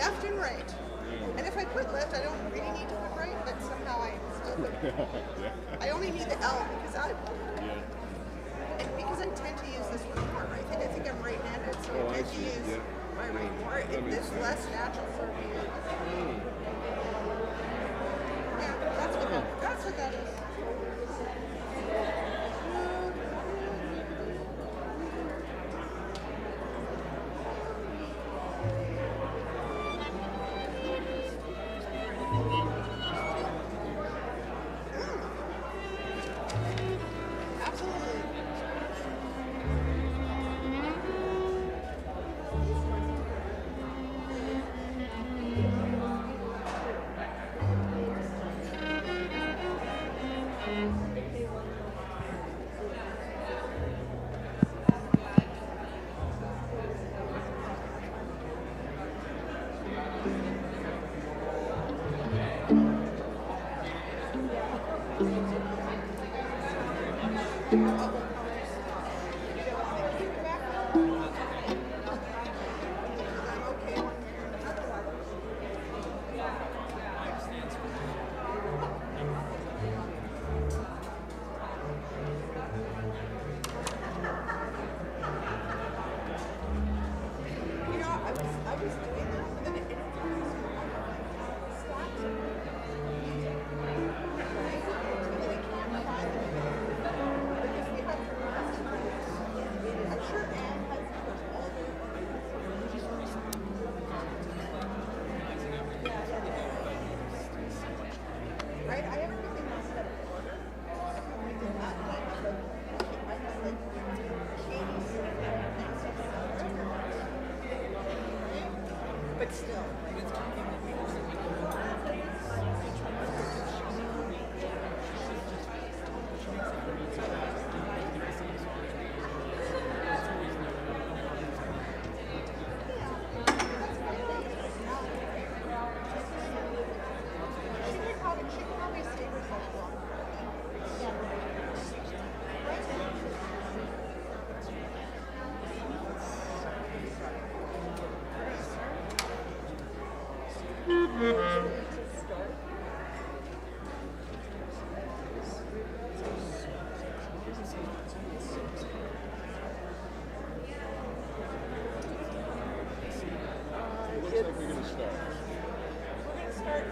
left and right. And if I put left, I don't really need to put right, but somehow I still put. I only need the L because I tend to use this one more. I think I'm right-handed, so I tend to use my right more. It's less natural for me. Yeah, that's what that is. Absolutely. I was doing this, and it stopped. I'm sure Anne has all right? I have everything else set in order. We did not I have like Katie's right? But still, she can probably save herself longer. Looks like we're going to start. We're going to start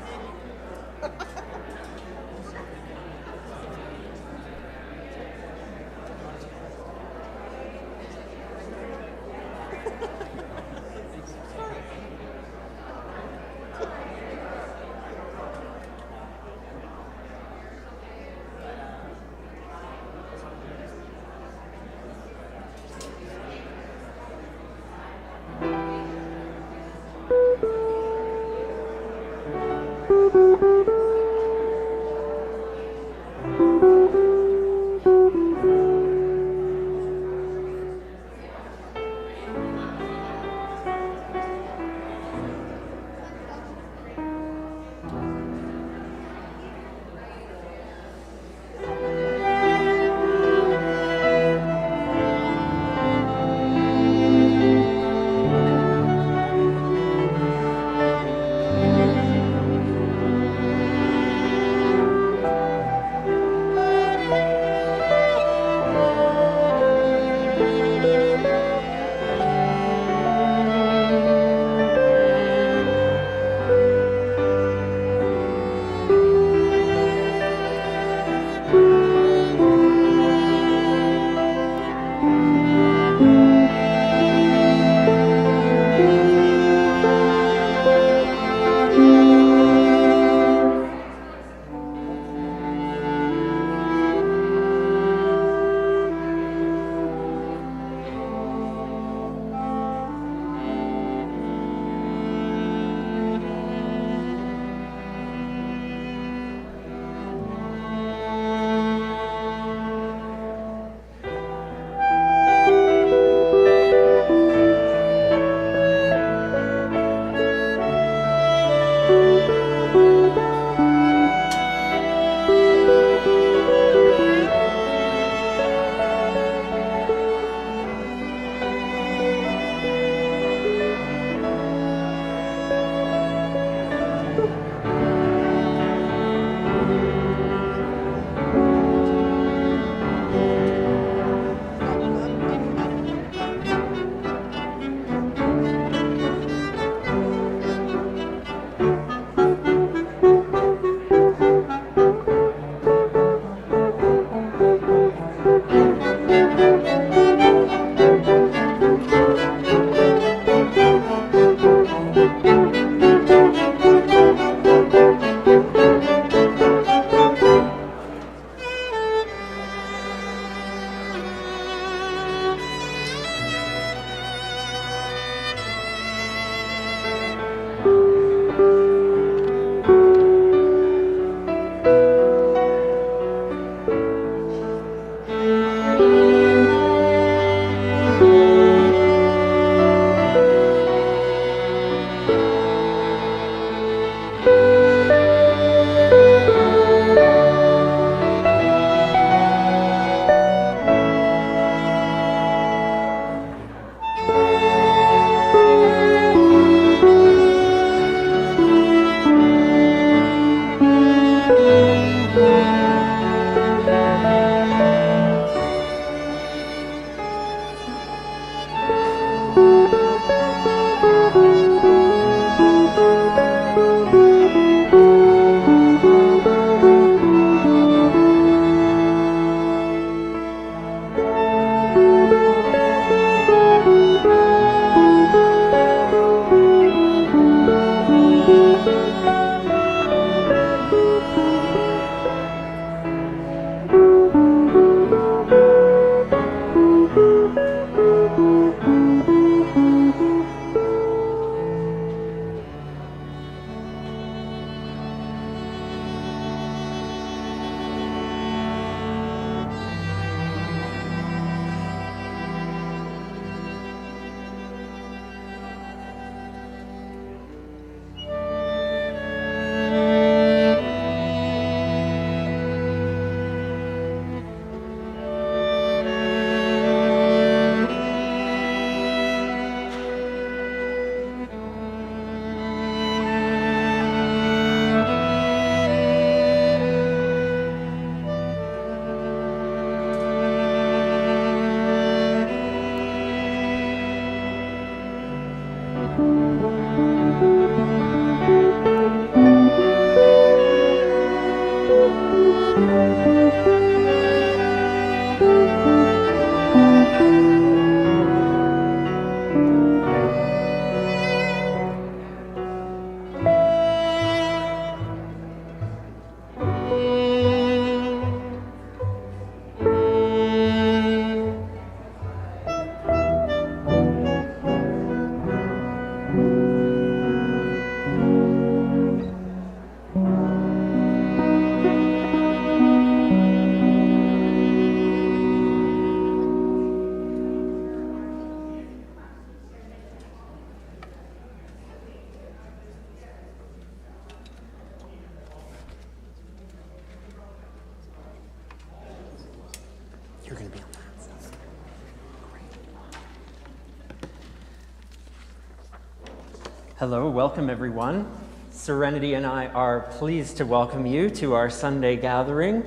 Hello, welcome everyone. Serenity and I are pleased to welcome you to our Sunday gathering.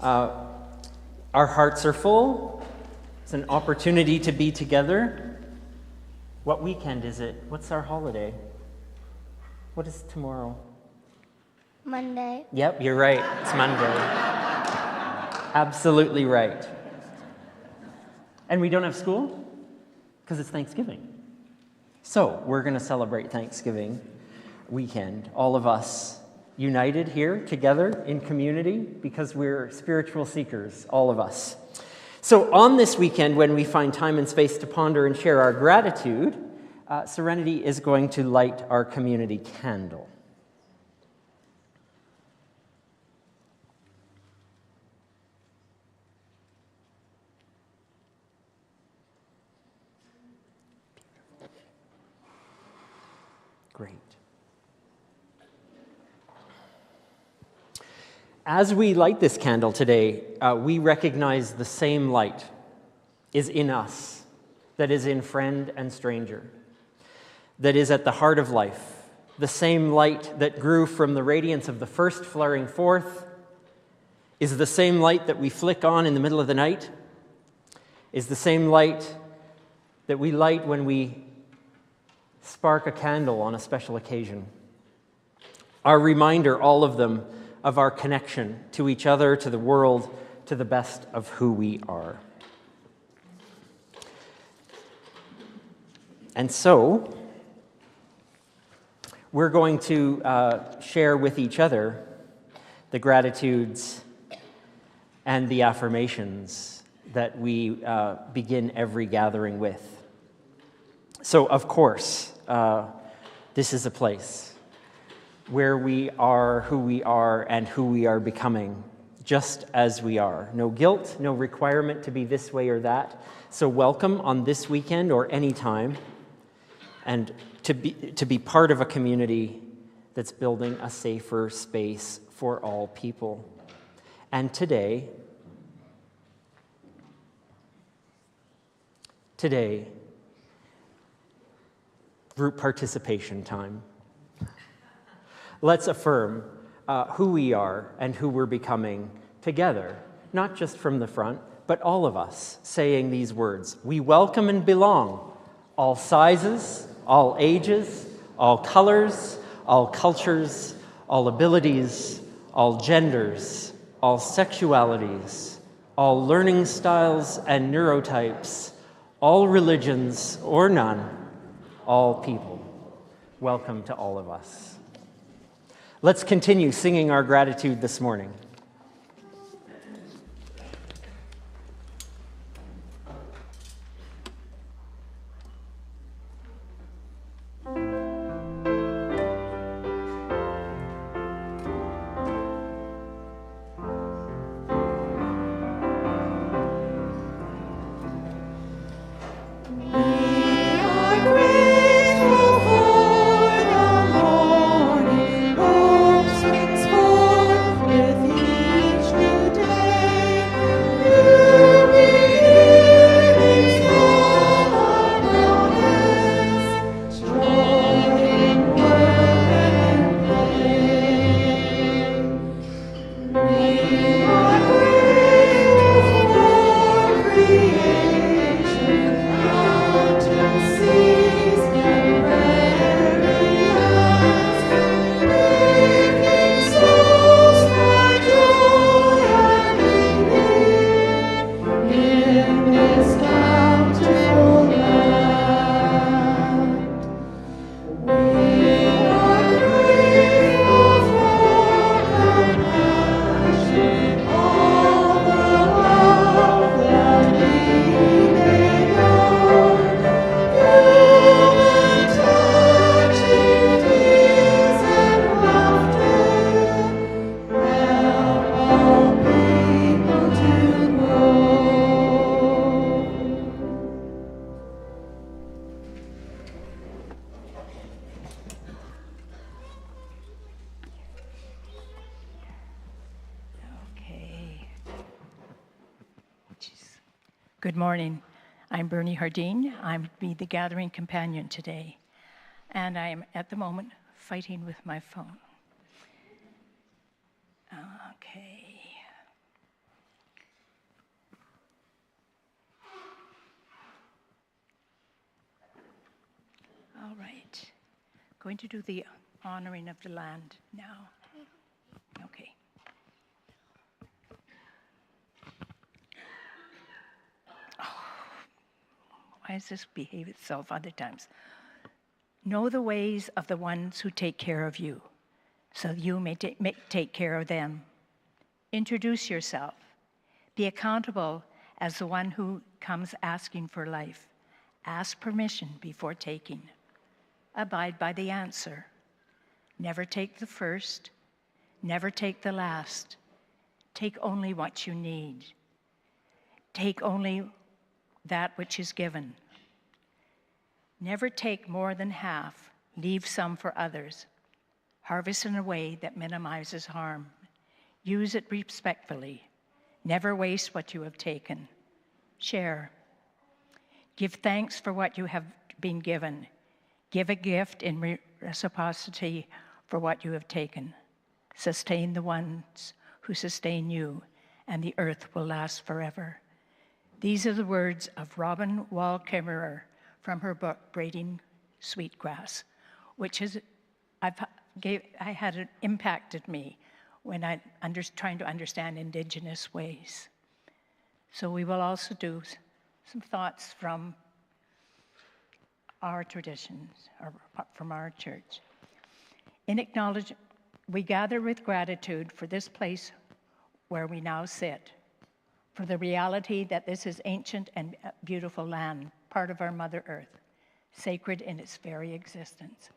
Our hearts are full. It's an opportunity to be together. What weekend is it? What's our holiday? What is tomorrow? Monday. Yep, you're right. It's Monday. Absolutely right. And we don't have school? Because it's Thanksgiving. So we're going to celebrate Thanksgiving weekend, all of us united here together in community because we're spiritual seekers, all of us. So on this weekend, when we find time and space to ponder and share our gratitude, Serenity is going to light our community candle. Great. As we light this candle today, we recognize the same light is in us, that is in friend and stranger, that is at the heart of life. The same light that grew from the radiance of the first flaring forth is the same light that we flick on in the middle of the night, is the same light that we light when we spark a candle on a special occasion. Our reminder, all of them, of our connection to each other, to the world, to the best of who we are. And so, we're going to share with each other the gratitudes and the affirmations that we begin every gathering with. So, of course, this is a place where we are who we are and who we are becoming, just as we are. No guilt, no requirement to be this way or that. So welcome on this weekend or any time, and to be part of a community that's building a safer space for all people. And today, group participation time. Let's affirm who we are and who we're becoming together, not just from the front, but all of us saying these words. We welcome and belong, all sizes, all ages, all colors, all cultures, all abilities, all genders, all sexualities, all learning styles and neurotypes, all religions or none, all people. Welcome to all of us. Let's continue singing our gratitude this morning. Good morning. I'm Bernie Hardin. I'm be the gathering companion today. And I am at the moment fighting with my phone. Okay. All right. Going to do the honoring of the land now. Okay. Why does this behave itself other times? Know the ways of the ones who take care of you, so you may take care of them. Introduce yourself. Be accountable as the one who comes asking for life. Ask permission before taking. Abide by the answer. Never take the first. Never take the last. Take only what you need. Take only that which is given. Never take more than half. Leave some for others. Harvest in a way that minimizes harm. Use it respectfully. Never waste what you have taken. Share. Give thanks for what you have been given. Give a gift in reciprocity for what you have taken. Sustain the ones who sustain you, and the earth will last forever. These are the words of Robin Wall Kimmerer from her book, Braiding Sweetgrass, which had impacted me when I trying to understand Indigenous ways. So we will also do some thoughts from our traditions, or from our church. In acknowledgement, we gather with gratitude for this place where we now sit, for the reality that this is ancient and beautiful land, part of our Mother Earth, sacred in its very existence.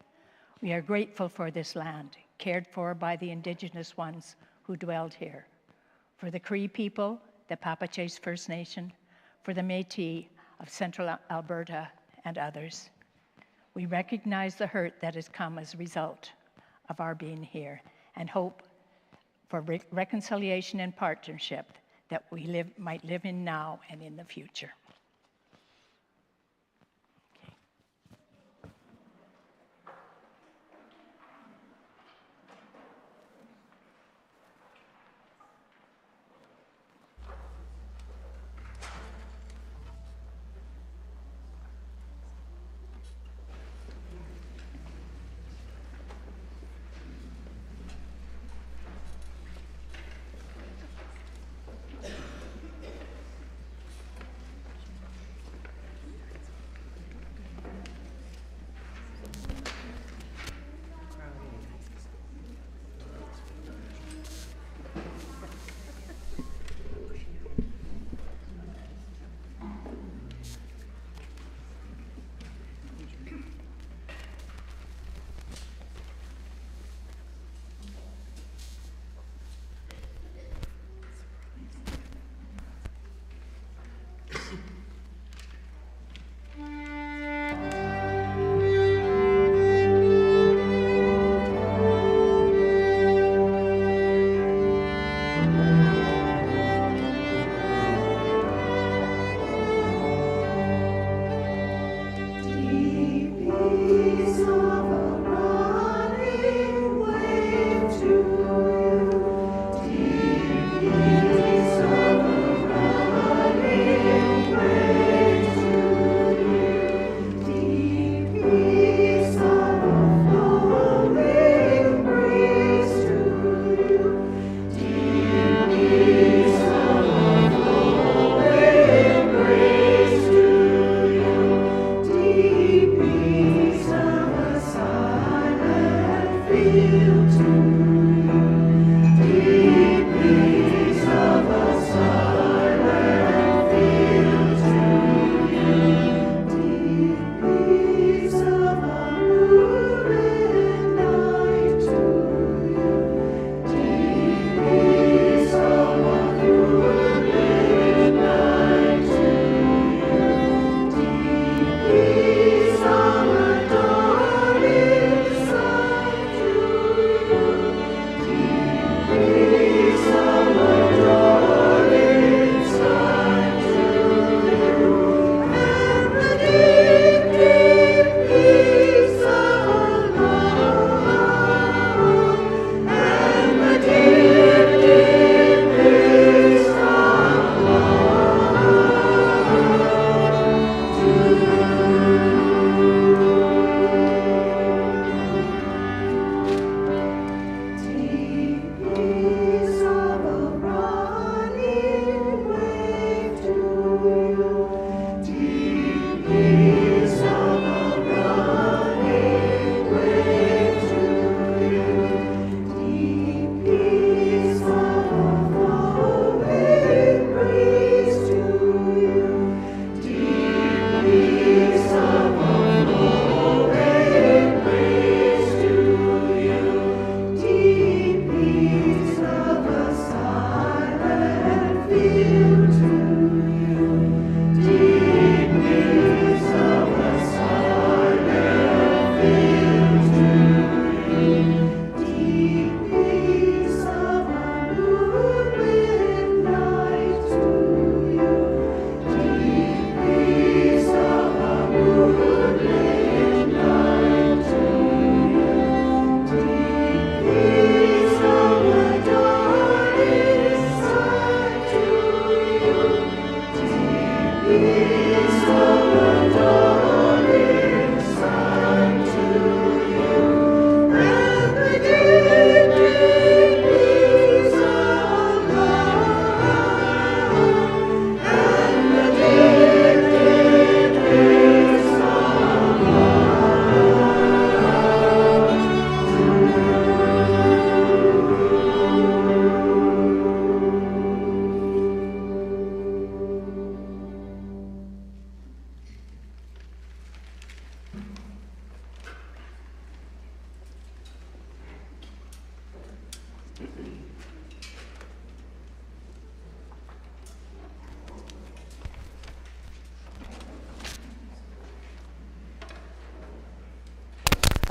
We are grateful for this land, cared for by the Indigenous ones who dwelled here, for the Cree people, the Papaches First Nation, for the Métis of Central Alberta, and others. We recognize the hurt that has come as a result of our being here, and hope for reconciliation and partnership that we might live in now and in the future.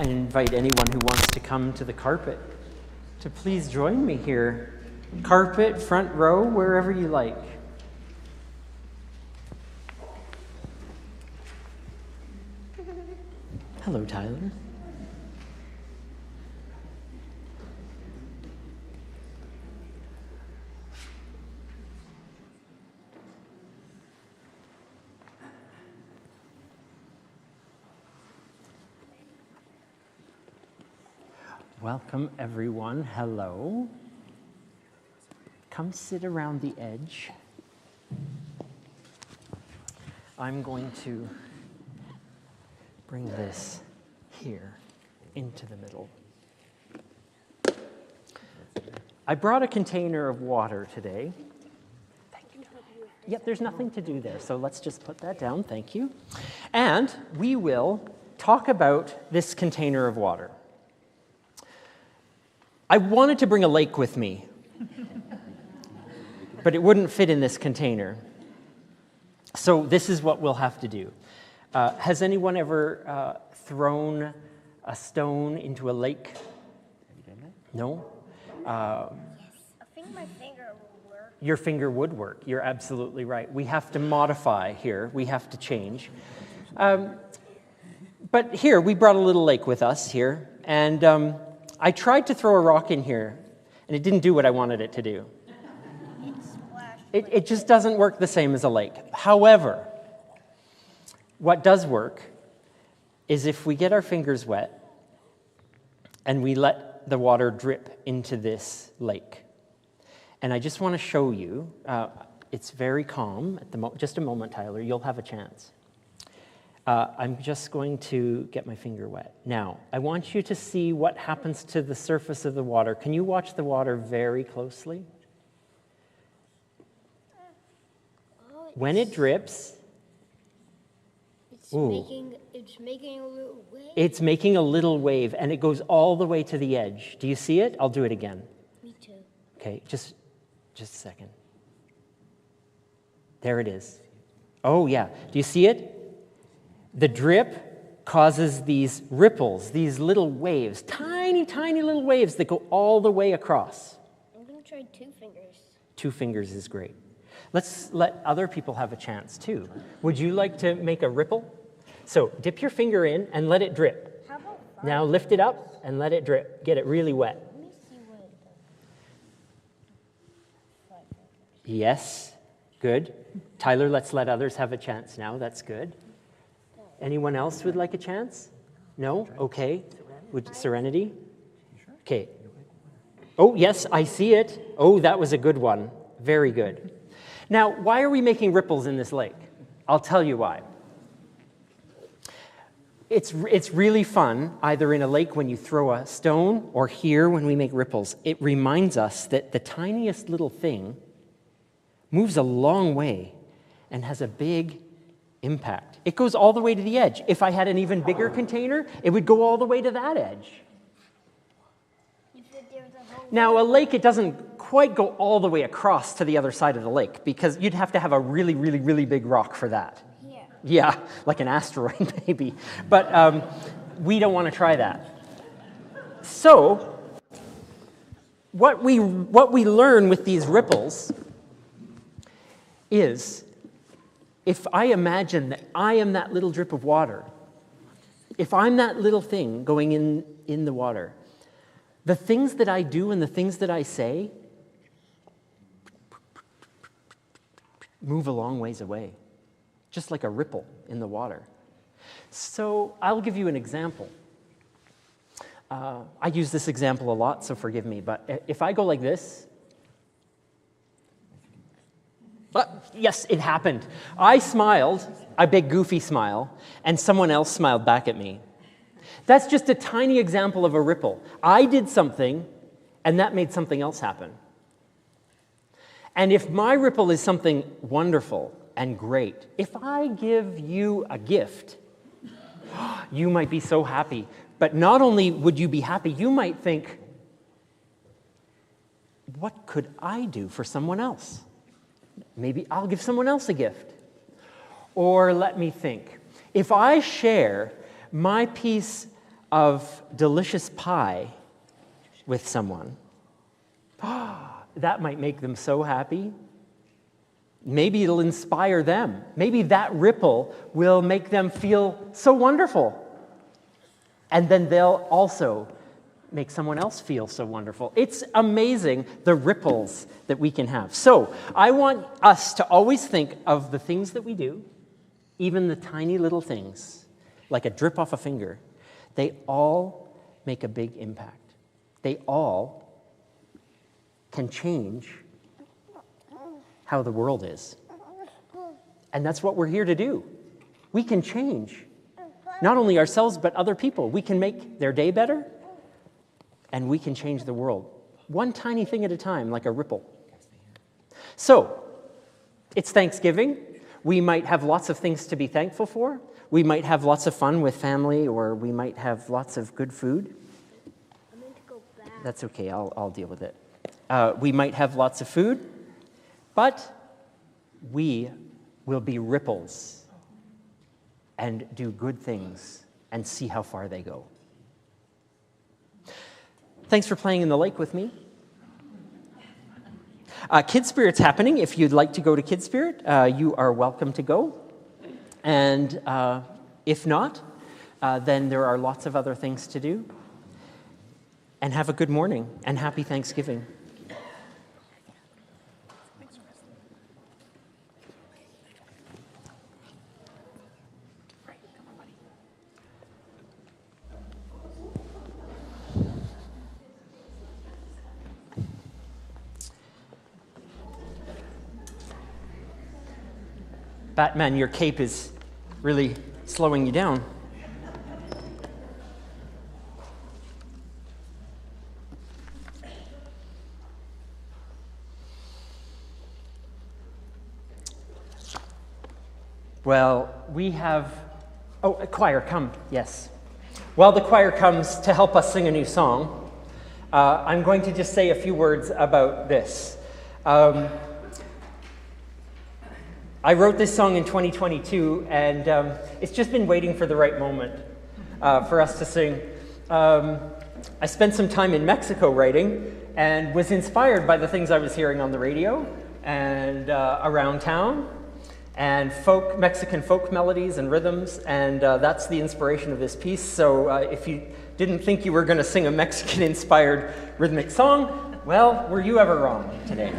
I invite anyone who wants to come to the carpet to please join me here. Carpet, front row, wherever you like. Hello, Tyler. Welcome, everyone. Hello. Come sit around the edge. I'm going to bring this here into the middle. I brought a container of water today. Thank you. Yep, there's nothing to do there, so let's just put that down. Thank you. And we will talk about this container of water. I wanted to bring a lake with me, but it wouldn't fit in this container. So this is what we'll have to do. Has anyone ever thrown a stone into a lake? Have you done that? No? Yes. I think my finger will work. Your finger would work. You're absolutely right. We have to modify here. We have to change. But here, we brought a little lake with us here, and I tried to throw a rock in here, and it didn't do what I wanted it to do. It splashed. It just doesn't work the same as a lake. However, what does work is if we get our fingers wet and we let the water drip into this lake. And I just want to show you, it's very calm at just a moment, Tyler, you'll have a chance. I'm just going to get my finger wet. Now, I want you to see what happens to the surface of the water. Can you watch the water very closely? When it drips, It's making a little wave. it's making a little wave, and it goes all the way to the edge. Do you see it? I'll do it again. Me too. Okay, just a second. There it is. Oh, yeah. Do you see it? The drip causes these ripples, these little waves, tiny, tiny little waves that go all the way across. I'm going to try 2 fingers. 2 fingers is great. Let's let other people have a chance, too. Would you like to make a ripple? So dip your finger in and let it drip. How about 5? Now lift it up and let it drip. Get it really wet. Let me see what it does. 5 fingers. Yes, good. Tyler, let's let others have a chance now. That's good. Anyone else would like a chance? No? Okay. Would Serenity? Okay. Oh, yes, I see it. Oh, that was a good one. Very good. Now, why are we making ripples in this lake? I'll tell you why. It's really fun, either in a lake when you throw a stone or here when we make ripples. It reminds us that the tiniest little thing moves a long way and has a big impact. It goes all the way to the edge. If I had an even bigger container, it would go all the way to that edge. You said there was a whole Now, a lake, it doesn't quite go all the way across to the other side of the lake because you'd have to have a really, really, really big rock for that. here. Yeah, like an asteroid maybe. But we don't want to try that. So, what we learn with these ripples is, if I imagine that I am that little drip of water, if I'm that little thing going in the water, the things that I do and the things that I say move a long ways away, just like a ripple in the water. So I'll give you an example. I use this example a lot, so forgive me, but if I go like this, yes, it happened. I smiled, a big goofy smile, and someone else smiled back at me. That's just a tiny example of a ripple. I did something, and that made something else happen. And if my ripple is something wonderful and great, if I give you a gift, you might be so happy. But not only would you be happy, you might think, what could I do for someone else? Maybe I'll give someone else a gift. Or let me think. If I share my piece of delicious pie with someone, that might make them so happy. Maybe it'll inspire them. Maybe that ripple will make them feel so wonderful. And then they'll also make someone else feel so wonderful. It's amazing the ripples that we can have. So I want us to always think of the things that we do, even the tiny little things, like a drip off a finger. They all make a big impact. They all can change how the world is. And that's what we're here to do. We can change not only ourselves, but other people. We can make their day better, and we can change the world. One tiny thing at a time, like a ripple. So, it's Thanksgiving. We might have lots of things to be thankful for. We might have lots of fun with family, or we might have lots of good food. I'm going to go back. That's okay, I'll deal with it. We might have lots of food, but we will be ripples and do good things and see how far they go. Thanks for playing in the lake with me. Kid Spirit's happening. If you'd like to go to Kid Spirit, you are welcome to go. And if not, then there are lots of other things to do. And have a good morning and happy Thanksgiving. Batman, your cape is really slowing you down. Well, we have... Oh, a choir, come. Yes. While the choir comes to help us sing a new song, I'm going to just say a few words about this. I wrote this song in 2022, and it's just been waiting for the right moment for us to sing. I spent some time in Mexico writing and was inspired by the things I was hearing on the radio and around town, and Mexican folk melodies and rhythms, and that's the inspiration of this piece. So if you didn't think you were going to sing a Mexican-inspired rhythmic song, well, were you ever wrong today?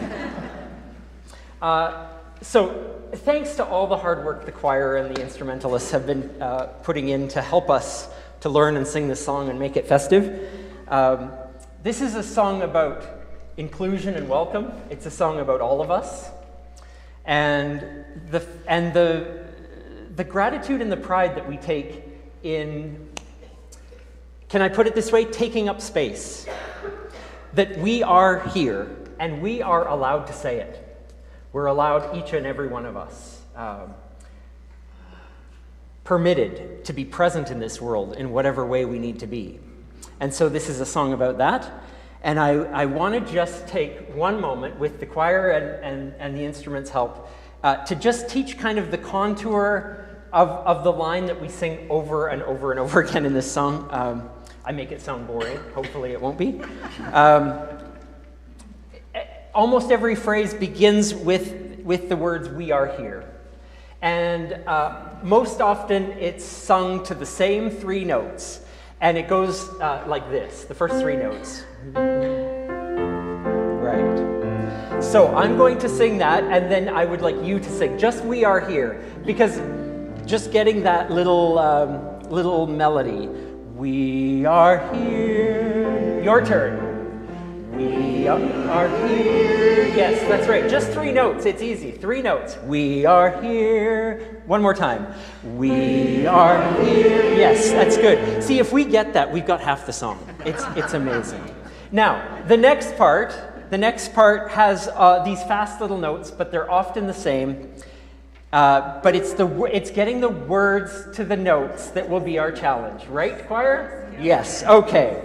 So thanks to all the hard work the choir and the instrumentalists have been putting in to help us to learn and sing this song and make it festive. This is a song about inclusion and welcome. It's a song about all of us. And the gratitude and the pride that we take in, can I put it this way, taking up space. That we are here, and we are allowed to say it. We're allowed, each and every one of us, permitted to be present in this world in whatever way we need to be. And so this is a song about that. And I want to just take one moment with the choir and the instruments' help to just teach kind of the contour of the line that we sing over and over and over again in this song. I make it sound boring. Hopefully it won't be. Almost every phrase begins with the words, "We are here." And most often it's sung to the same three notes. And it goes like this, the first three notes. Right. So I'm going to sing that, and then I would like you to sing just "We Are Here," because just getting that little melody. We are here. Your turn. We are here. Yes, that's right. Just three notes. It's easy. Three notes. We are here. One more time. We are here. Yes, that's good. See, if we get that, we've got half the song. It's amazing. Now, the next part has these fast little notes, but they're often the same. But it's getting the words to the notes that will be our challenge, right, choir? Yes. Okay.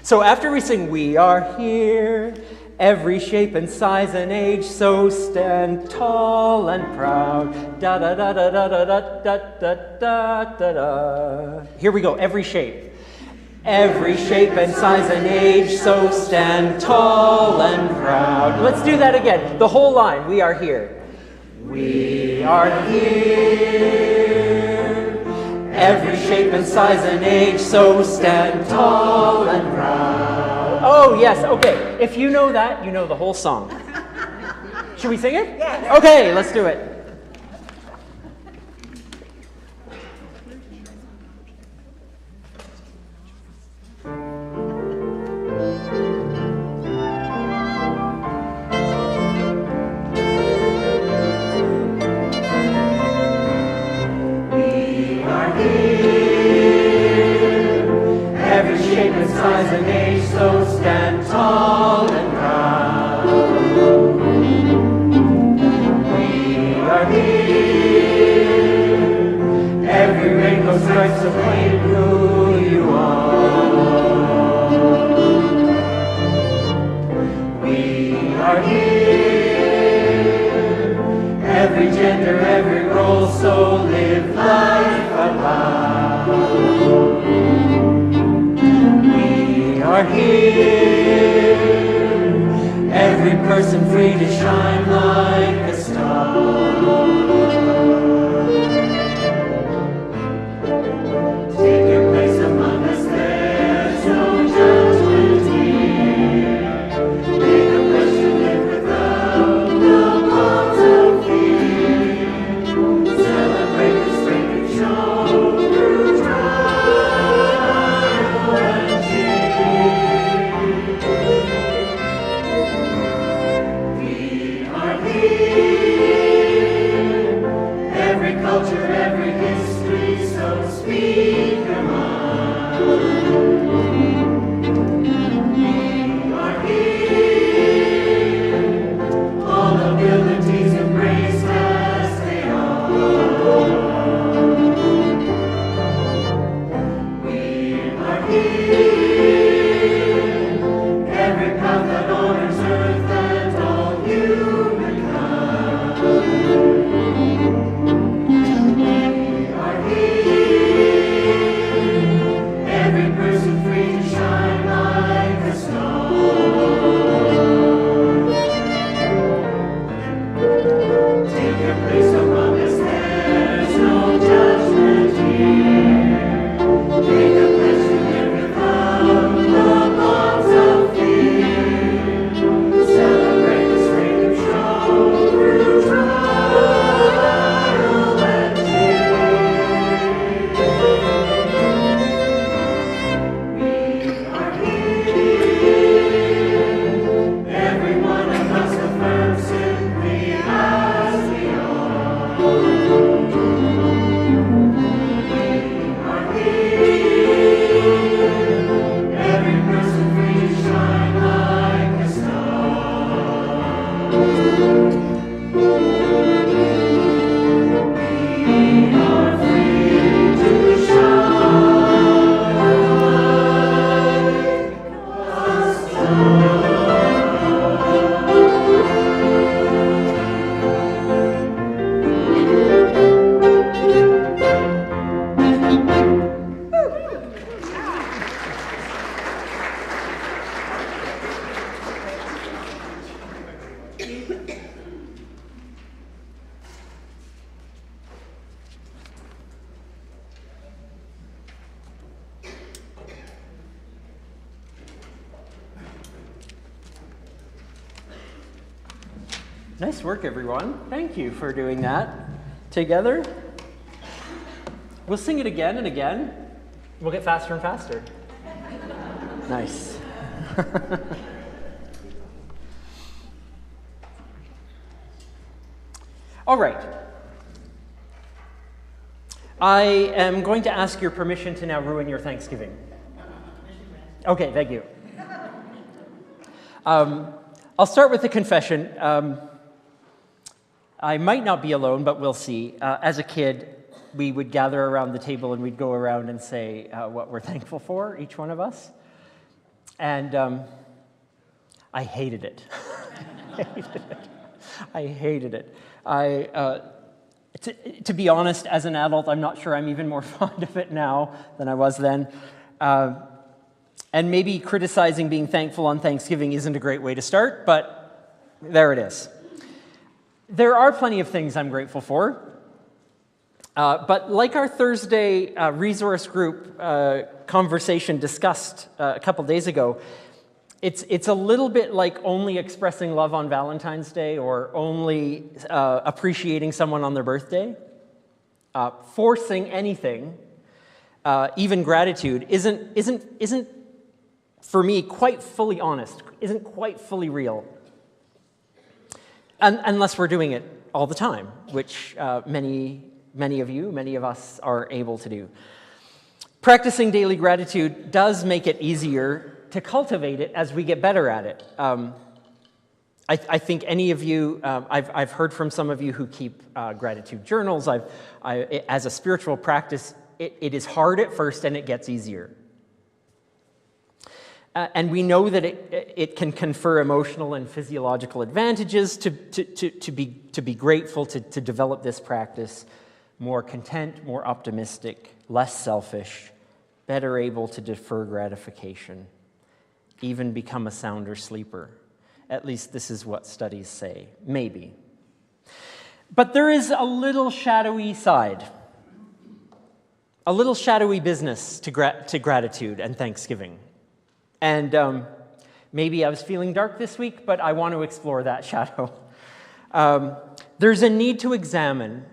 So after we sing, "We are here, every shape and size and age, so stand tall and proud, da da da da da da da da da da da." Here we go, every shape. Every shape and size and age, so stand tall and proud. Let's do that again. The whole line. We are here. We are here. Every shape and size and age, so stand tall and proud. Oh, yes. Okay. If you know that, you know the whole song. Should we sing it? Yes. Okay, let's do it. Size and age, so stand tall and proud. We are here. Every rainbow strikes a plain who you are. We are here. Every gender, every role, so live life aloud. Are here, every person free to shine like a star. Take your place among us, there's no judgment here. Make a pledge to live without the bonds of fear. Celebrate the strength we show through trial and every culture, every history, so speak your mind. We are here, all abilities embraced as they are. We are here, every path that honors earth and all humankind. Every person free to shine like a star. Take your place among us, there's no judgment here. Make a pledge to live without the bonds of fear. Celebrate the strength of show through trial and every one of us affirms simply as we are. We are here, every person free to shine like a star. We are free to shine like a star. Nice work, everyone. Thank you for doing that together. We'll sing it again and again. We'll get faster and faster. Nice. All right. I am going to ask your permission to now ruin your Thanksgiving. Okay, thank you. I'll start with the confession. I might not be alone, but we'll see. As a kid, we would gather around the table and we'd go around and say what we're thankful for, each one of us. And I hated it. I hated it. To be honest, as an adult, I'm not sure I'm even more fond of it now than I was then. And maybe criticizing being thankful on Thanksgiving isn't a great way to start, but there it is. There are plenty of things I'm grateful for. But like our Thursday resource group conversation discussed a couple days ago, it's a little bit like only expressing love on Valentine's Day or only appreciating someone on their birthday. Forcing anything, even gratitude, isn't for me quite fully honest, isn't quite fully real, unless we're doing it all the time, which many of us are able to do. Practicing daily gratitude does make it easier to cultivate it as we get better at it. I think any of you, I've heard from some of you who keep gratitude journals. As a spiritual practice, it is hard at first and it gets easier. And we know that it can confer emotional and physiological advantages to be grateful, to develop this practice. More content, more optimistic, less selfish, better able to defer gratification, even become a sounder sleeper. At least this is what studies say. Maybe. But there is a little shadowy side, a little shadowy business to gratitude and Thanksgiving. And maybe I was feeling dark this week, but I want to explore that shadow. There's a need to examine,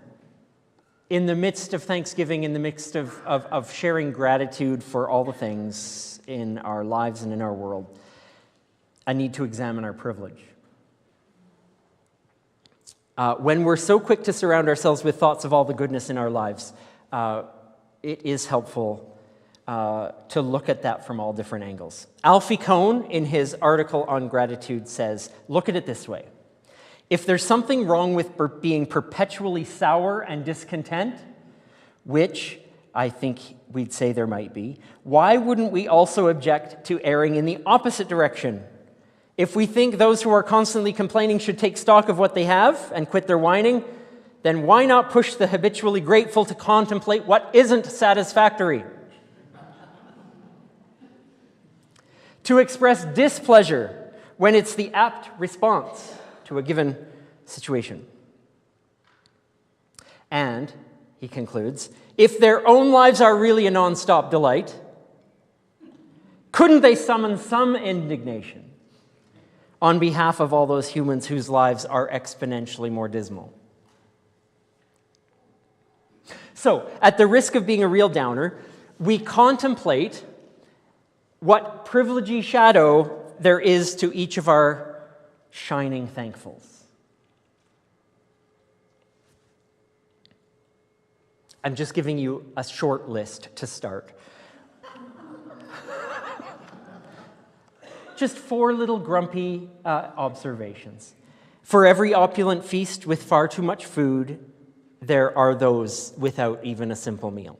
in the midst of Thanksgiving, in the midst of sharing gratitude for all the things in our lives and in our world, a need to examine our privilege. When we're so quick to surround ourselves with thoughts of all the goodness in our lives, it is helpful to look at that from all different angles. Alfie Kohn, in his article on gratitude, says, look at it this way. If there's something wrong with being perpetually sour and discontent, which I think we'd say there might be, why wouldn't we also object to erring in the opposite direction? If we think those who are constantly complaining should take stock of what they have and quit their whining, then why not push the habitually grateful to contemplate what isn't satisfactory? To express displeasure when it's the apt response to a given situation. And, he concludes, if their own lives are really a nonstop delight, couldn't they summon some indignation on behalf of all those humans whose lives are exponentially more dismal? So, at the risk of being a real downer, we contemplate what privilegey shadow there is to each of our shining thankfuls. I'm just giving you a short list to start. Just 4 little grumpy observations. For every opulent feast with far too much food, there are those without even a simple meal.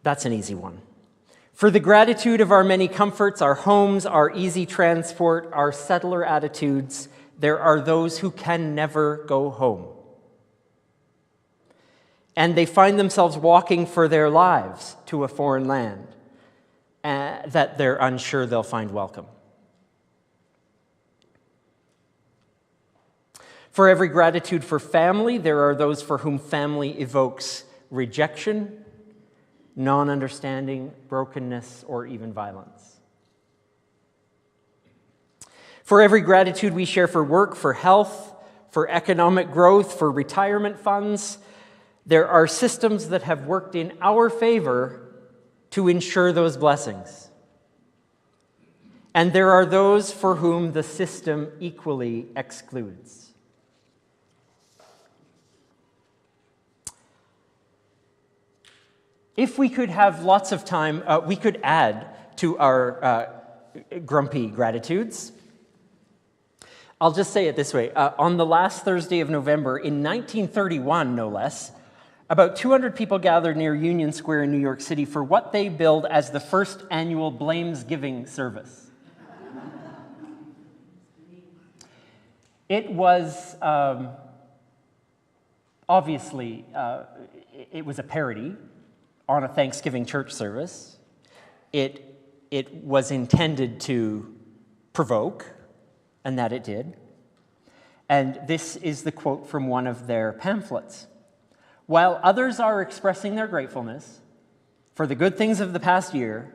That's an easy one. For the gratitude of our many comforts, our homes, our easy transport, our settler attitudes, there are those who can never go home. And they find themselves walking for their lives to a foreign land that they're unsure they'll find welcome. For every gratitude for family, there are those for whom family evokes rejection, non-understanding, brokenness, or even violence. For every gratitude we share for work, for health, for economic growth, for retirement funds, there are systems that have worked in our favor to ensure those blessings. And there are those for whom the system equally excludes. If we could have lots of time, we could add to our grumpy gratitudes. I'll just say it this way. On the last Thursday of November, in 1931, no less, about 200 people gathered near Union Square in New York City for what they billed as the first annual Blamesgiving service. It was, obviously, it was a parody on a Thanksgiving church service. It it was intended to provoke, and that it did. And this is the quote from one of their pamphlets. While others are expressing their gratefulness for the good things of the past year,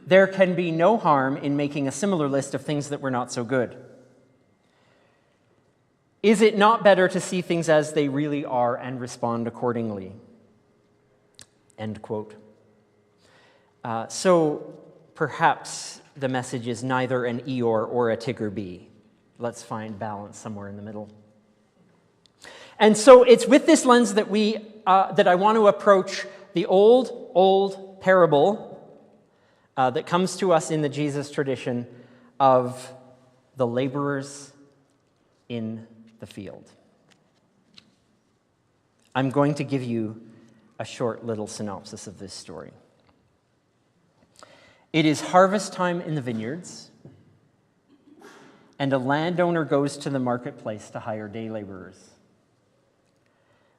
there can be no harm in making a similar list of things that were not so good. Is it not better to see things as they really are and respond accordingly? End quote. So perhaps the message is neither an Eeyore or a Tigger bee. Let's find balance somewhere in the middle. And so it's with this lens that that I want to approach the old parable that comes to us in the Jesus tradition of the laborers in the field. I'm going to give you a short little synopsis of this story. It is harvest time in the vineyards, and a landowner goes to the marketplace to hire day laborers.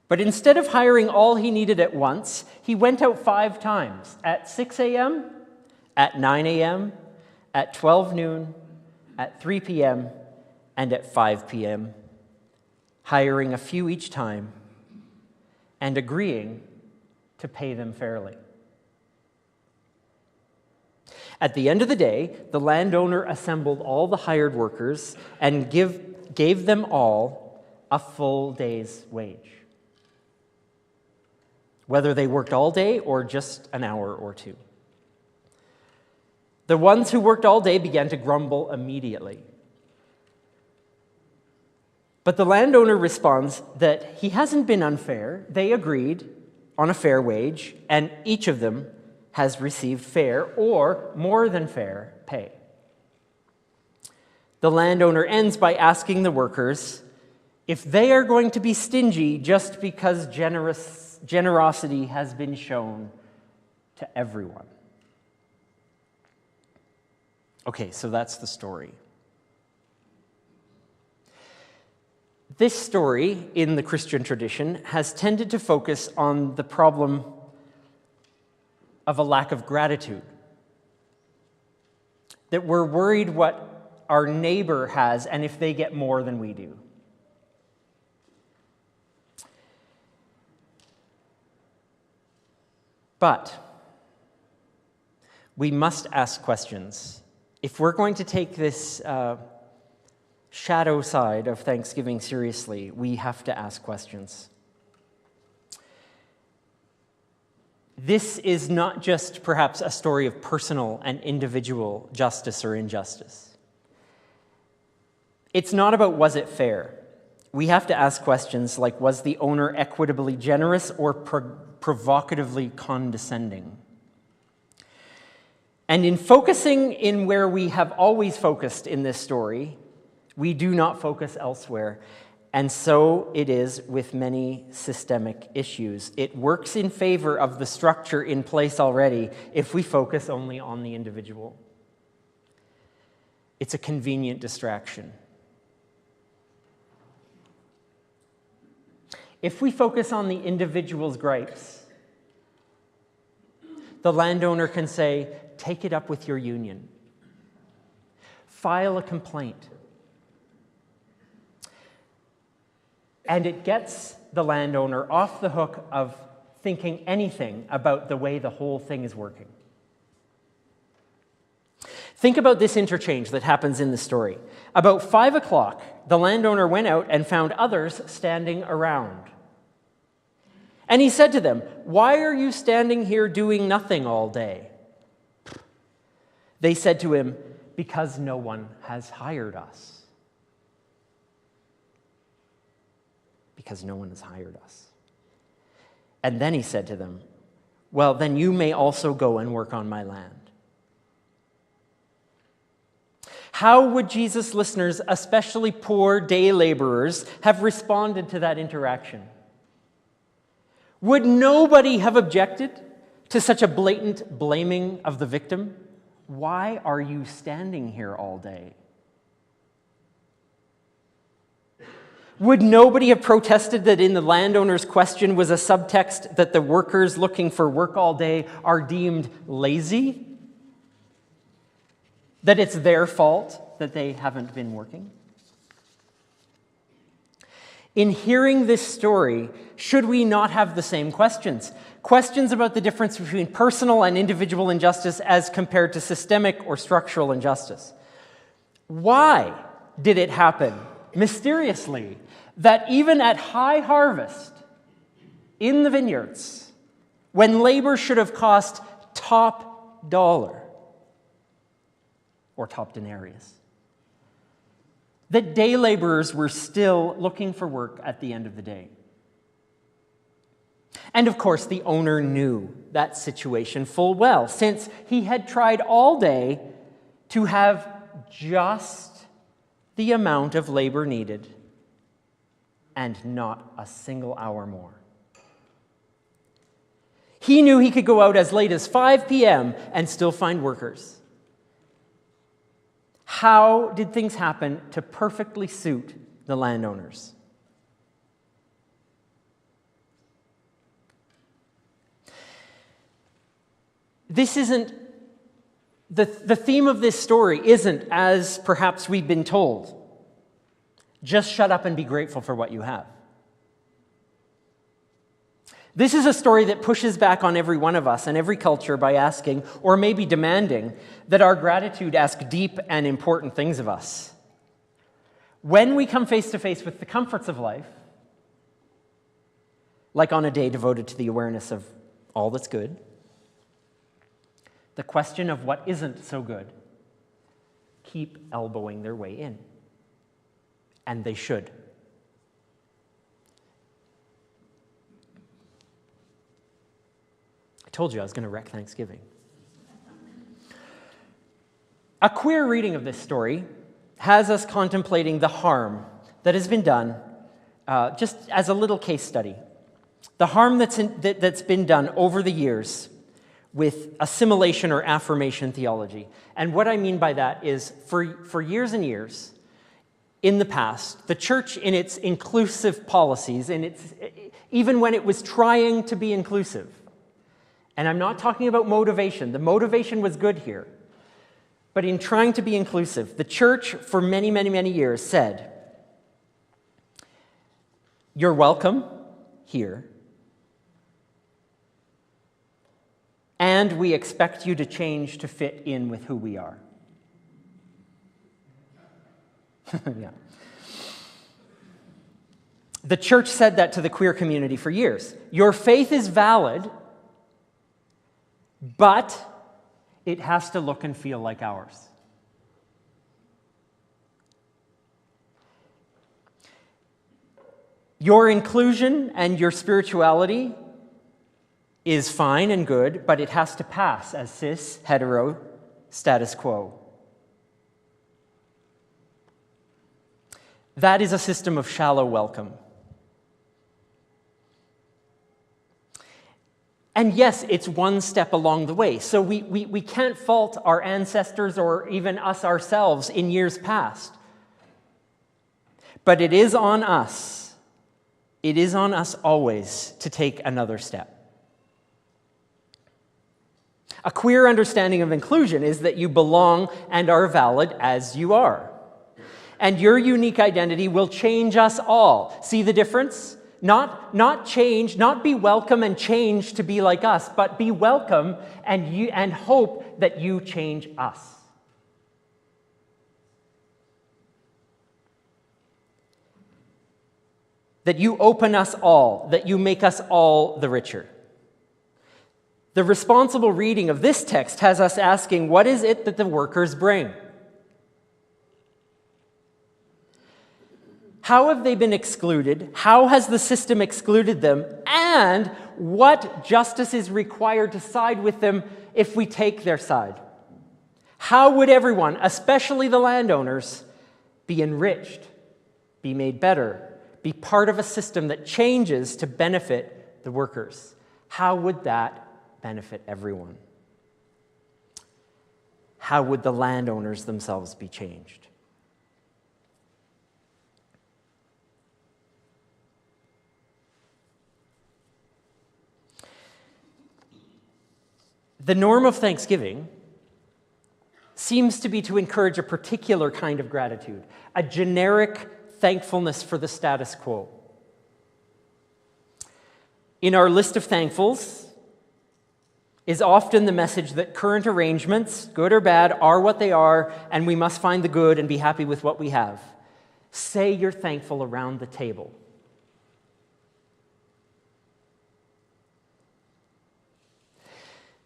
But instead of hiring all he needed at once, he went out 5 times, at 6 a.m., at 9 a.m., at 12 noon, at 3 p.m., and at 5 p.m., hiring a few each time and agreeing to pay them fairly. At the end of the day, the landowner assembled all the hired workers and gave them all a full day's wage, whether they worked all day or just an hour or two. The ones who worked all day began to grumble immediately. But the landowner responds that he hasn't been unfair. They agreed on a fair wage, and each of them has received fair or more than fair pay. The landowner ends by asking the workers if they are going to be stingy just because generosity has been shown to everyone. Okay, so that's the story. This story in the Christian tradition has tended to focus on the problem of a lack of gratitude. That we're worried what our neighbor has and if they get more than we do. But we must ask questions. If we're going to take this shadow side of Thanksgiving seriously, we have to ask questions. This is not just perhaps a story of personal and individual justice or injustice. It's not about was it fair. We have to ask questions like, was the owner equitably generous or provocatively condescending? And in focusing in where we have always focused in this story, we do not focus elsewhere. And so it is with many systemic issues. It works in favor of the structure in place already if we focus only on the individual. It's a convenient distraction. If we focus on the individual's gripes, the landowner can say, take it up with your union. File a complaint. And it gets the landowner off the hook of thinking anything about the way the whole thing is working. Think about this interchange that happens in the story. About 5 o'clock, the landowner went out and found others standing around. And he said to them, "Why are you standing here doing nothing all day?" They said to him, "Because no one has hired us." Because no one has hired us. And then he said to them, "Well, then you may also go and work on my land." How would Jesus' listeners, especially poor day laborers, have responded to that interaction? Would nobody have objected to such a blatant blaming of the victim? Why are you standing here all day? Would nobody have protested that in the landowner's question was a subtext that the workers looking for work all day are deemed lazy? That it's their fault that they haven't been working? In hearing this story, should we not have the same questions? Questions about the difference between personal and individual injustice as compared to systemic or structural injustice. Why did it happen mysteriously that even at high harvest in the vineyards, when labor should have cost top dollar or top denarius, that day laborers were still looking for work at the end of the day? And of course, the owner knew that situation full well, since he had tried all day to have just the amount of labor needed and not a single hour more. He knew he could go out as late as 5 p.m. and still find workers. How did things happen to perfectly suit the landowners? This isn't, the theme of this story isn't, as perhaps we've been told, just shut up and be grateful for what you have. This is a story that pushes back on every one of us and every culture by asking, or maybe demanding, that our gratitude ask deep and important things of us. When we come face to face with the comforts of life, like on a day devoted to the awareness of all that's good, the question of what isn't so good keep elbowing their way in. And they should. I told you I was going to wreck Thanksgiving. A queer reading of this story has us contemplating the harm that has been done, just as a little case study. The harm that's been done over the years with assimilation or affirmation theology. And what I mean by that is, for years and years, in the past, the church in its inclusive policies, even when it was trying to be inclusive, and I'm not talking about motivation, the motivation was good here, but in trying to be inclusive, the church for many, many, many years said, you're welcome here, and we expect you to change to fit in with who we are. Yeah. The church said that to the queer community for years. Your faith is valid, but it has to look and feel like ours. Your inclusion and your spirituality is fine and good, but it has to pass as cis, hetero, status quo. That is a system of shallow welcome. And yes, it's one step along the way. So we can't fault our ancestors or even us ourselves in years past. But it is on us. It is on us always to take another step. A queer understanding of inclusion is that you belong and are valid as you are. And your unique identity will change us all. See the difference? Not change, not be welcome and change to be like us, but be welcome and hope that you change us. That you open us all, that you make us all the richer. The responsible reading of this text has us asking, what is it that the workers bring? How have they been excluded? How has the system excluded them? And what justice is required to side with them if we take their side? How would everyone, especially the landowners, be enriched, be made better, be part of a system that changes to benefit the workers? How would that benefit everyone? How would the landowners themselves be changed? The norm of Thanksgiving seems to be to encourage a particular kind of gratitude, a generic thankfulness for the status quo. In our list of thankfuls is often the message that current arrangements, good or bad, are what they are, and we must find the good and be happy with what we have. Say you're thankful around the table.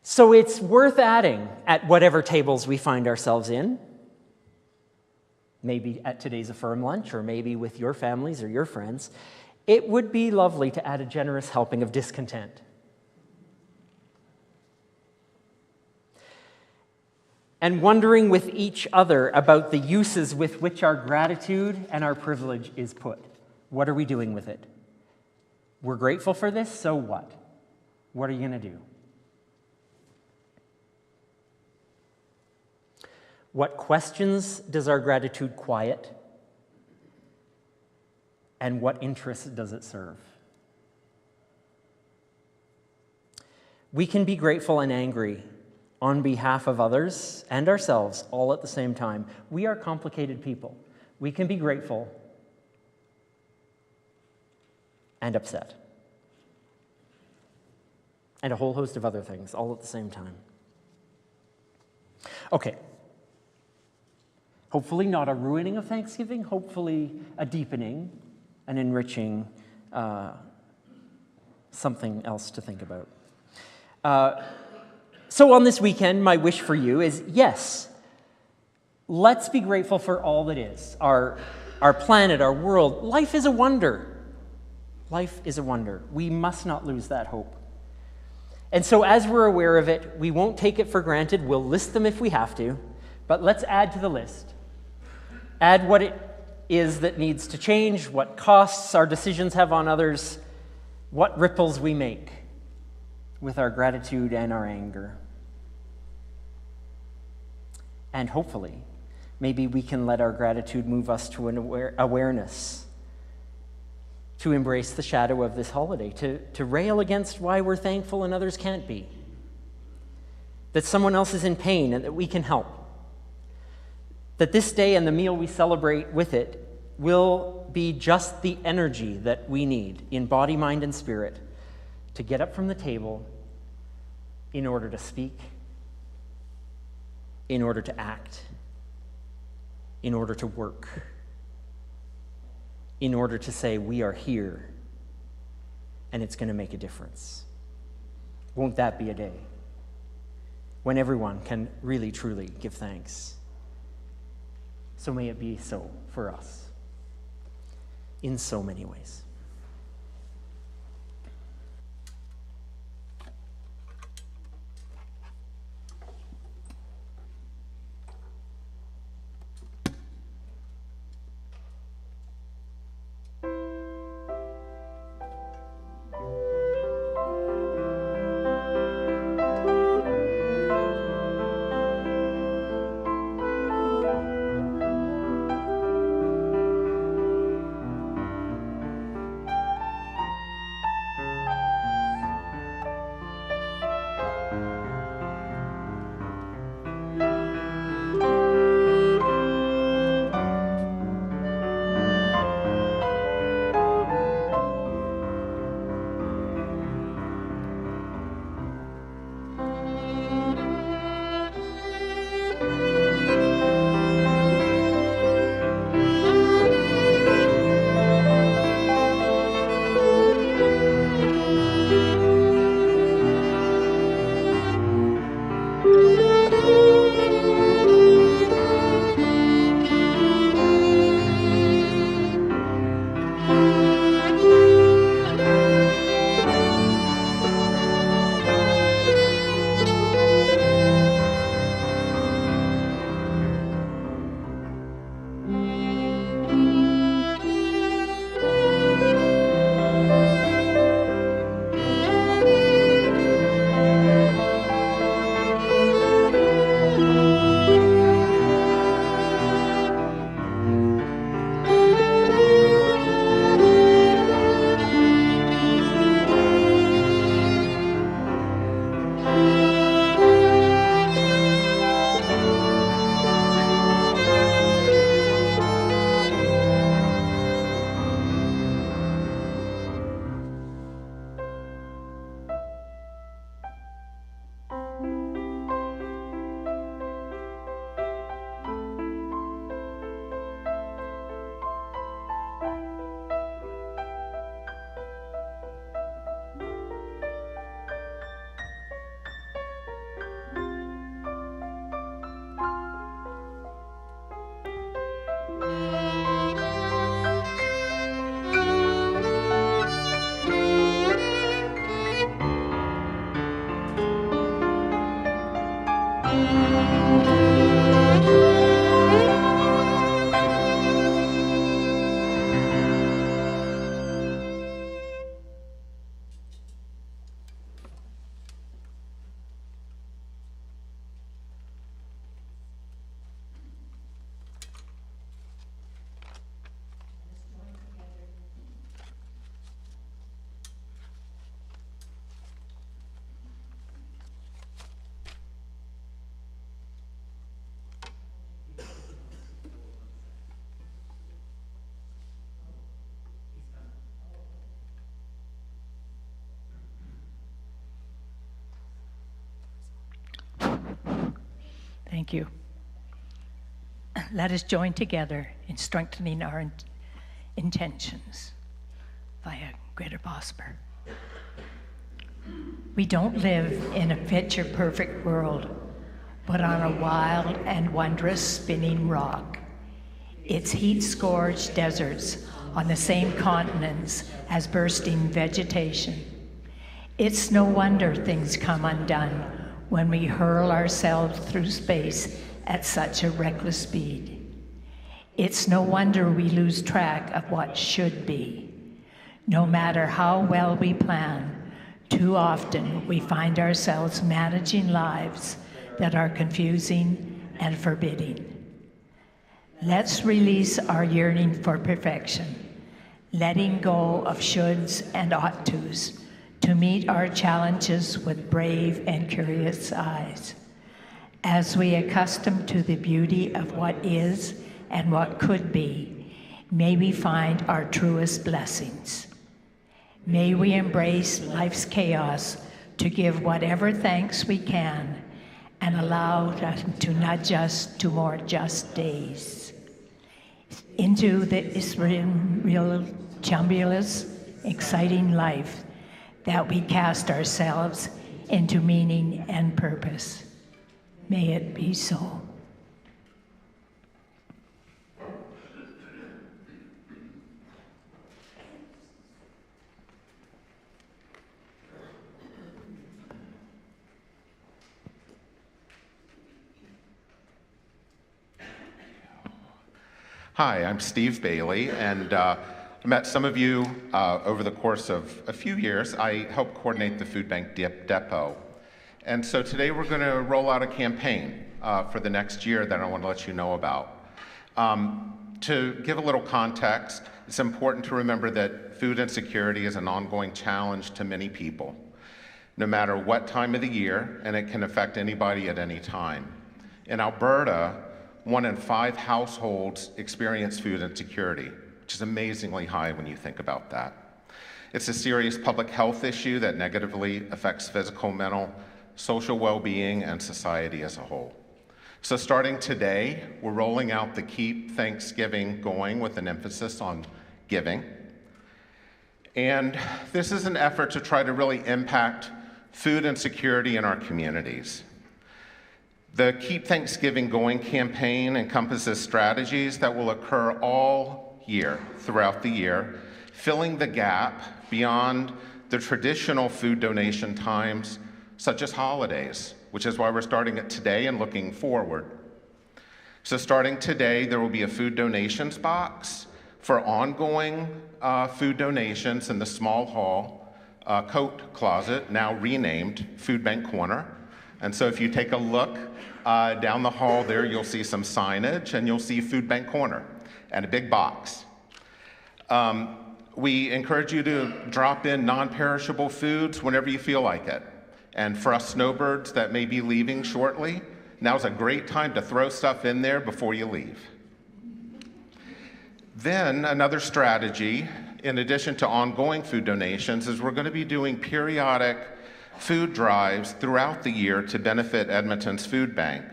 So it's worth adding at whatever tables we find ourselves in, maybe at today's Affirm lunch, or maybe with your families or your friends. It would be lovely to add a generous helping of discontent. And wondering with each other about the uses with which our gratitude and our privilege is put. What are we doing with it? We're grateful for this, so what? What are you going to do? What questions does our gratitude quiet? And what interests does it serve? We can be grateful and angry on behalf of others and ourselves all at the same time. We are complicated people. We can be grateful and upset. And a whole host of other things all at the same time. Okay. Hopefully not a ruining of Thanksgiving, hopefully a deepening, an enriching, something else to think about. So on this weekend, my wish for you is, yes, let's be grateful for all that is. Our planet, our world. Life is a wonder. Life is a wonder. We must not lose that hope. And so as we're aware of it, we won't take it for granted. We'll list them if we have to, but let's add to the list. Add what it is that needs to change, what costs our decisions have on others, what ripples we make with our gratitude and our anger. And hopefully, maybe we can let our gratitude move us to an awareness, to embrace the shadow of this holiday, to rail against why we're thankful and others can't be, that someone else is in pain and that we can help. That this day and the meal we celebrate with it will be just the energy that we need in body, mind, and spirit to get up from the table in order to speak, in order to act, in order to work, in order to say we are here and it's going to make a difference. Won't that be a day when everyone can really, truly give thanks? So may it be so for us in so many ways. Thank you. Let us join together in strengthening our intentions via greater prosper. We don't live in a picture-perfect world, but on a wild and wondrous spinning rock. Its heat-scourged deserts on the same continents as bursting vegetation. It's no wonder things come undone when we hurl ourselves through space at such a reckless speed. It's no wonder we lose track of what should be. No matter how well we plan, too often we find ourselves managing lives that are confusing and forbidding. Let's release our yearning for perfection, letting go of shoulds and ought tos to meet our challenges with brave and curious eyes. As we accustom to the beauty of what is and what could be, may we find our truest blessings. May we embrace life's chaos to give whatever thanks we can and allow to nudge us to more just days. Into this real tumultuous, exciting life that we cast ourselves into meaning and purpose. May it be so. Hi, I'm Steve Bailey, and I met some of you over the course of a few years. I helped coordinate the Food Bank Depot. And so today we're going to roll out a campaign for the next year that I want to let you know about. To give a little context, it's important to remember that food insecurity is an ongoing challenge to many people, no matter what time of the year, and it can affect anybody at any time. In Alberta, 1 in 5 households experience food insecurity, which is amazingly high when you think about that. It's a serious public health issue that negatively affects physical, mental, social well-being, and society as a whole. So starting today, we're rolling out the Keep Thanksgiving Going with an emphasis on giving. And this is an effort to try to really impact food insecurity in our communities. The Keep Thanksgiving Going campaign encompasses strategies that will occur all year, throughout the year, filling the gap beyond the traditional food donation times, such as holidays, which is why we're starting it today and looking forward. So starting today, there will be a food donations box for ongoing food donations in the small hall coat closet, now renamed Food Bank Corner. And so if you take a look down the hall there, you'll see some signage and you'll see Food Bank Corner and a big box. We encourage you to drop in non-perishable foods whenever you feel like it. And for us snowbirds that may be leaving shortly, now's a great time to throw stuff in there before you leave. Then another strategy, in addition to ongoing food donations, is we're going to be doing periodic food drives throughout the year to benefit Edmonton's food bank.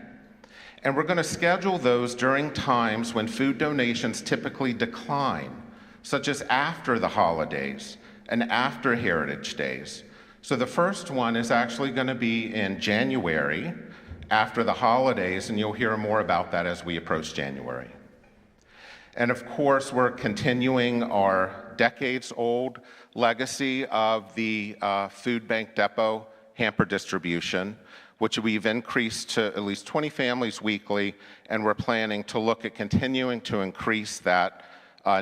And we're going to schedule those during times when food donations typically decline, such as after the holidays and after Heritage Days. So the first one is actually going to be in January after the holidays, and you'll hear more about that as we approach January. And of course, we're continuing our decades-old legacy of the Food Bank Depot hamper distribution, which we've increased to at least 20 families weekly, and we're planning to look at continuing to increase that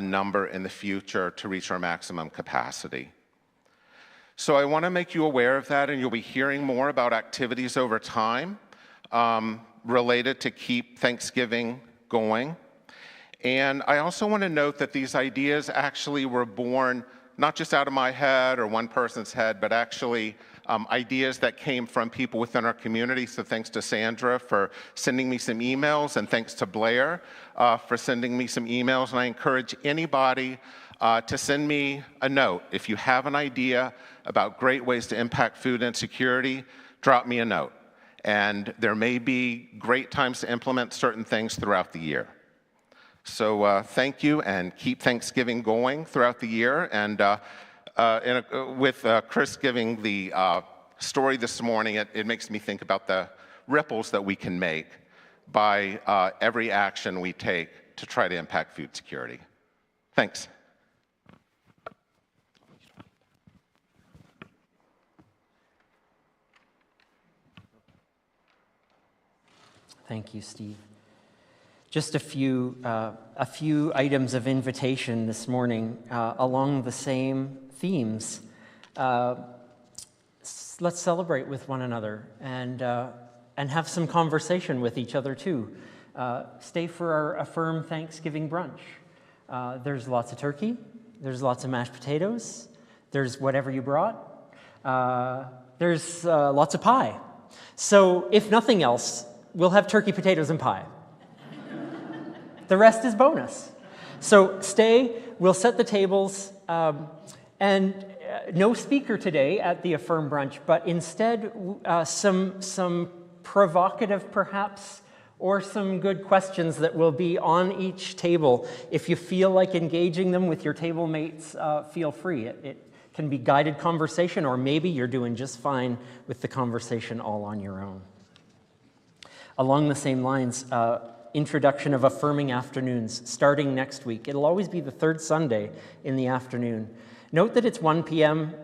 number in the future to reach our maximum capacity. So I want to make you aware of that, and you'll be hearing more about activities over time related to Keep Thanksgiving Going. And I also want to note that these ideas actually were born not just out of my head or one person's head, but actually ideas that came from people within our community. So thanks to Sandra for sending me some emails, and thanks to Blair for sending me some emails. And I encourage anybody to send me a note. If you have an idea about great ways to impact food insecurity, drop me a note. and there may be great times to implement certain things throughout the year. So thank you, and keep Thanksgiving going throughout the year. And with Chris giving the story this morning, it makes me think about the ripples that we can make by every action we take to try to impact food security. Thanks. Thank you, Steve. Just a few items of invitation this morning along the same themes. Let's celebrate with one another and have some conversation with each other too. Stay for our Affirm Thanksgiving brunch. There's lots of turkey. There's lots of mashed potatoes. There's whatever you brought. There's lots of pie. So if nothing else, we'll have turkey, potatoes, and pie. The rest is bonus. So stay, we'll set the tables, and no speaker today at the Affirm brunch, but instead some provocative perhaps, or some good questions that will be on each table. If you feel like engaging them with your table mates, feel free. It can be guided conversation, or maybe you're doing just fine with the conversation all on your own. Along the same lines, introduction of affirming afternoons starting next week. It'll always be the third Sunday in the afternoon. Note that it's 1 p.m.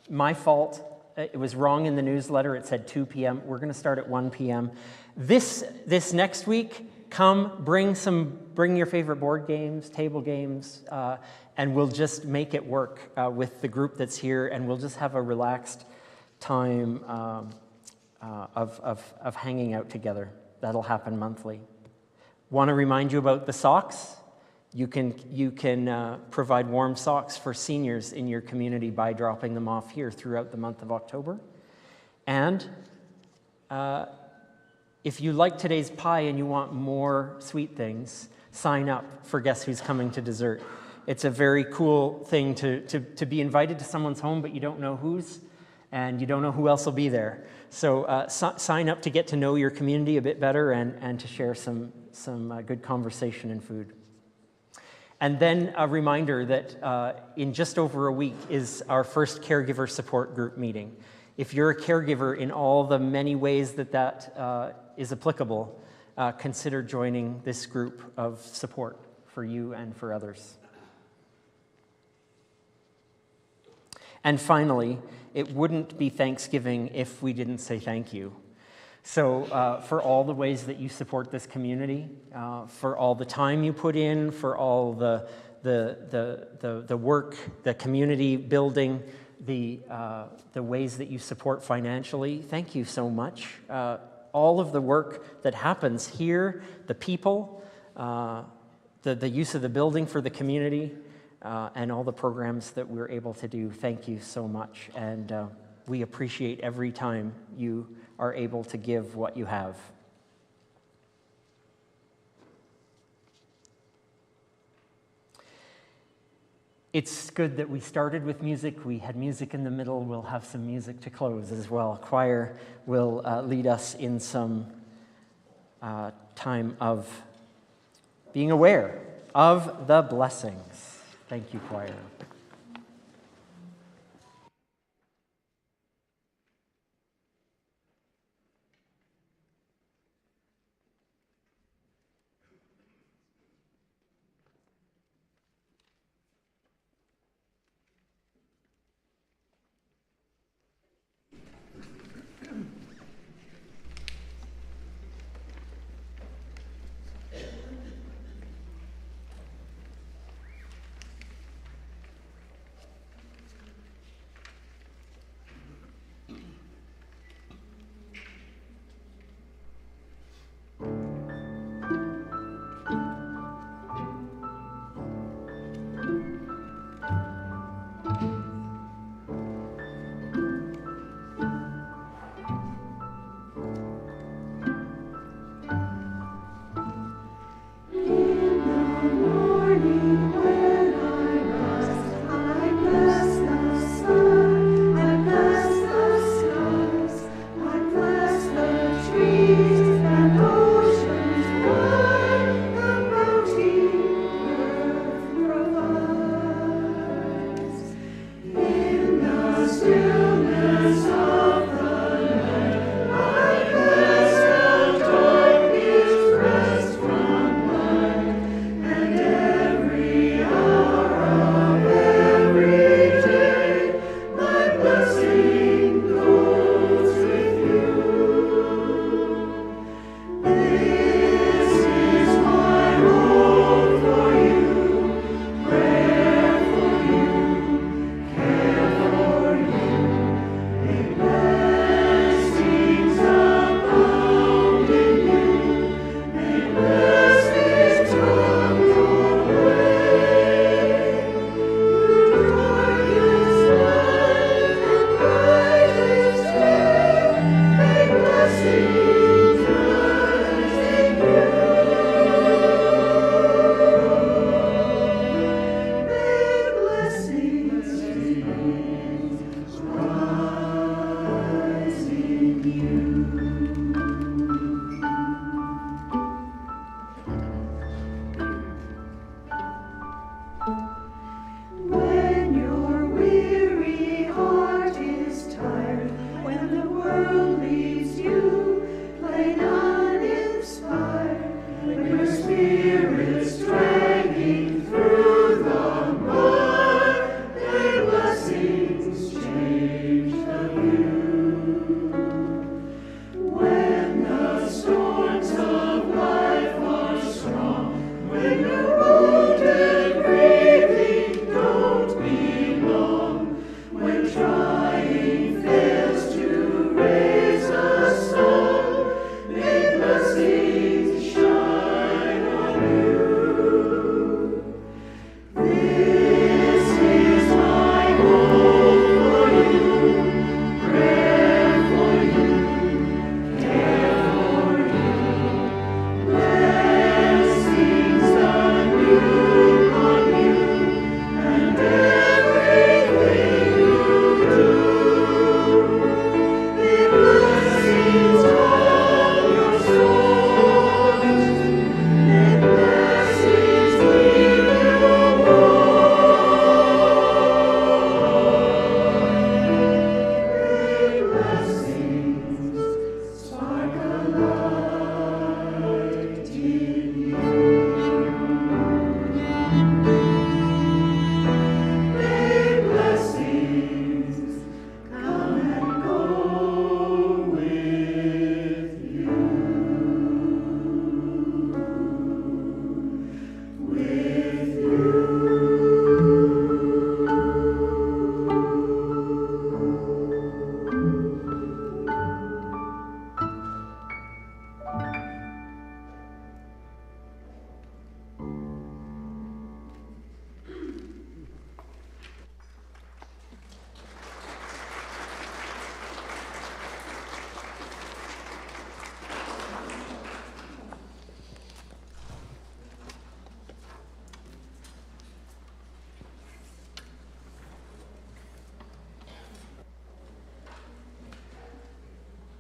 My fault. It was wrong in the newsletter. It said 2 p.m. We're going to start at 1 p.m. This next week, bring your favorite board games, table games, and we'll just make it work with the group that's here, and we'll just have a relaxed time of hanging out together. That'll happen monthly. Want to remind you about the socks. You can provide warm socks for seniors in your community by dropping them off here throughout the month of October. And if you like today's pie and you want more sweet things, sign up for Guess Who's Coming to Dessert. It's a very cool thing to be invited to someone's home, but you don't know whose, and you don't know who else will be there. So sign up to get to know your community a bit better and to share some good conversation and food. And then a reminder that in just over a week is our first caregiver support group meeting. If you're a caregiver in all the many ways that is applicable, consider joining this group of support for you and for others. And finally, it wouldn't be Thanksgiving if we didn't say thank you. So for all the ways that you support this community, for all the time you put in, for all the work, the community building, the ways that you support financially, thank you so much. All of the work that happens here, the people, the use of the building for the community, and all the programs that we're able to do, thank you so much. And we appreciate every time you are able to give what you have. It's good that we started with music. We had music in the middle. We'll have some music to close as well. Choir will lead us in some time of being aware of the blessings. Thank you, choir.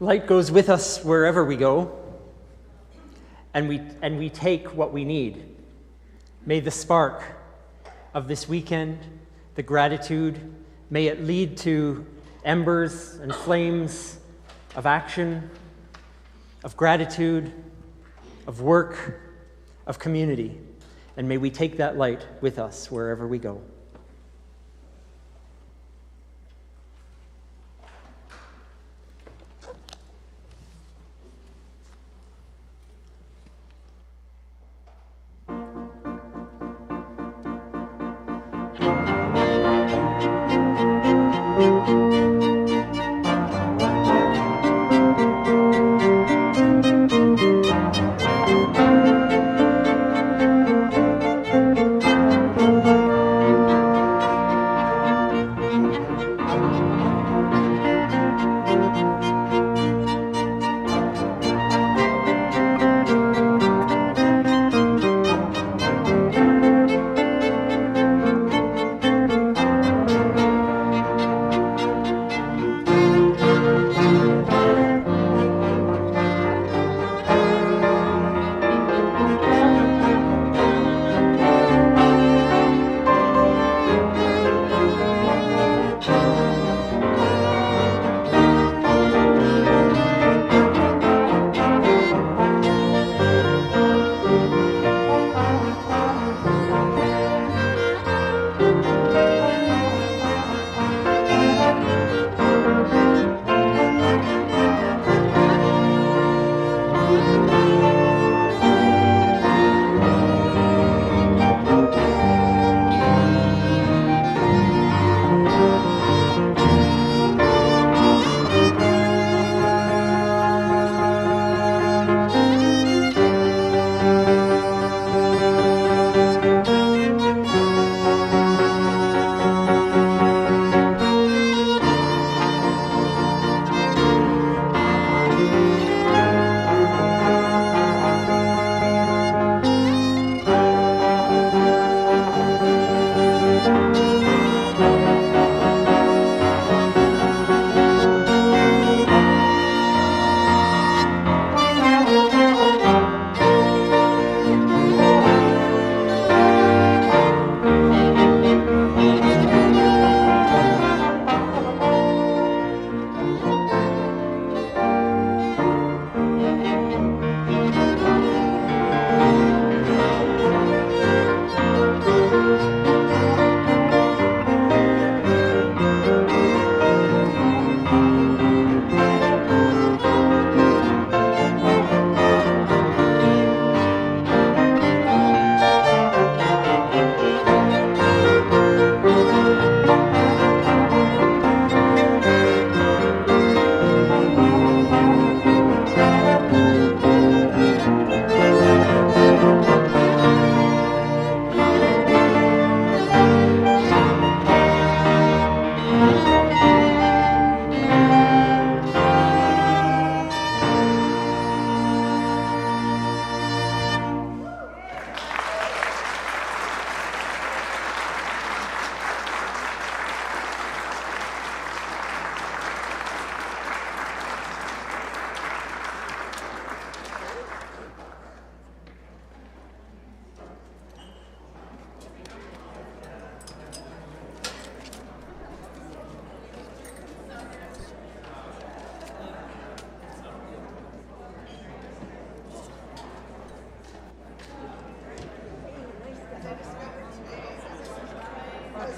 Light goes with us wherever we go, and we take what we need. May the spark of this weekend, the gratitude, may it lead to embers and flames of action, of gratitude, of work, of community. And may we take that light with us wherever we go.